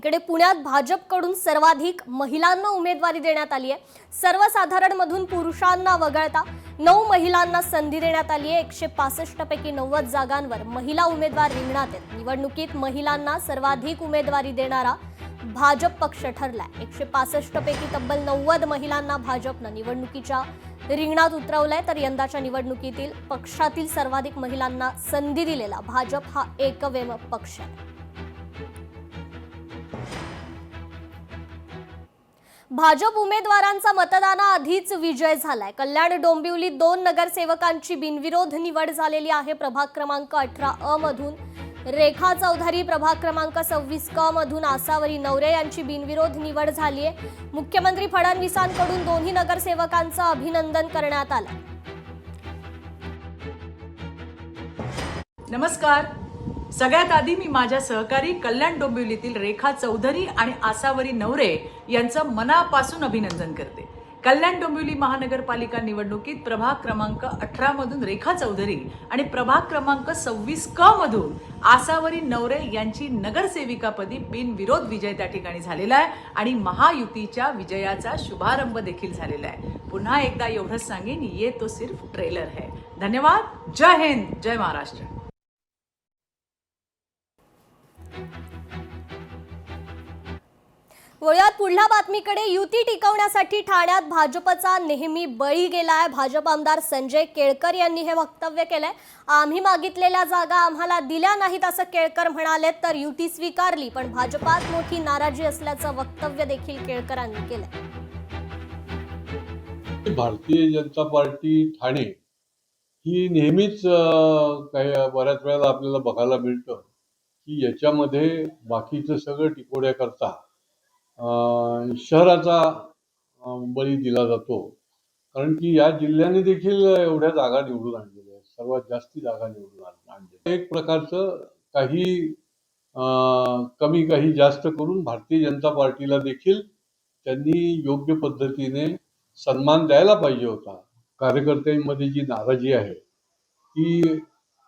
इकडे पुण्यात भाजपकडून सर्वाधिक महिलांना उमेदवारी देण्यात आली आहे। सर्वसाधारण मधून पुरुषांना वगळता 9 महिलांना संधी देण्यात आली आहे। 165 पैकी 90 जागांवर महिला उमेदवार रिंगणात आहेत। निवडणुकीत महिलांना सर्वाधिक उमेदवारी देणारा भाजप पक्ष ठरलाय। 165 पैकी तब्बल 90 महिलांना भाजपने निवडणुकीच्या रिंगणात उतरवलंय, तर यंदाच्या निवडणुकीतील पक्षातील सर्वाधिक महिलांना संधी दिलेला भाजप हा एकमेव पक्ष आहे। भाजप उमेदवारांचा मतदानाआधीच विजय झालाय। कल्याण डोंबिवलीत 2 नगरसेवकांची बिनविरोध निवड झालेली आहे। प्रभाग क्रमांक 18 अ मधून रेखा चौधरी, प्रभाग क्रमांक 26 क मधून आसावरी नवरे यांची बिनविरोध निवड झाली आहे। मुख्यमंत्री फडणवीसांकडून दोन्ही नगरसेवकांचं अभिनंदन करण्यात आलं। नमस्कार। सगळ्यात आधी मी माझ्या सहकारी कल्याण डोंबिवलीतील रेखा चौधरी आणि आसावरी नवरे यांचं मनापासून अभिनंदन करते। कल्याण डोंबिवली महानगरपालिका निवडणुकीत प्रभाग क्रमांक 18 मधून रेखा चौधरी आणि प्रभाग क्रमांक 26 क मधून आसावरी नवरे यांची नगरसेविकापदी बिनविरोध विजय त्या ठिकाणी झालेला आहे आणि महायुतीच्या विजयाचा शुभारंभ देखील झालेला आहे। पुन्हा एकदा एवढंच सांगेन, ये तो सिर्फ ट्रेलर है। धन्यवाद। जय हिंद, जय महाराष्ट्र। वळूयात पुढल्या बातमीकडे। युती टिकवण्यासाठी ठाण्यात भाजपचा नेहमी बळी गेलाय। भाजप आमदार संजय केळकर यांनी हे वक्तव्य केलंय। आम्ही मागितलेल्या जागा आम्हाला दिल्या नाहीत असं केळकर म्हणाले, तर युती स्वीकारली पण भाजपात मोठी नाराजी असल्याचं वक्तव्य देखील केळकरांनी केलंय। भारतीय जनता पार्टी ठाणे ही नेहमीच काही बऱ्याच वेळेला आपल्याला बघायला मिळतं की याच्यामध्ये बाकीचं सगळं टिकवण्याकरता शहराचा बळी दिला जातो। कारण की या जिल्ह्याने देखील एवढ्या जागा निवडून आणलेल्या आहेत, सर्वात जास्ती जागा निवडून आणलेल्या। एक प्रकारचं काही कमी काही जास्त करून भारतीय जनता पार्टीला देखील त्यांनी योग्य पद्धतीने सन्मान द्यायला पाहिजे होता। कार्यकर्त्यांमध्ये जी नाराजी आहे ती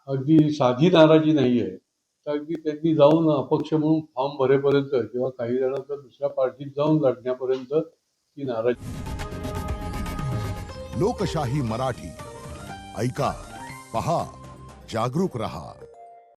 अगदी साधी नाराजी नाही आहे, तर की त्यांनी जाऊन अपक्ष म्हणून फॉर्म भरेपर्यंत किंवा काही जण तर दुसऱ्या पार्टीत जाऊन लढण्यापर्यंत ती नाराजी। लोकशाही मराठी ऐका, पहा, जागरूक रहा।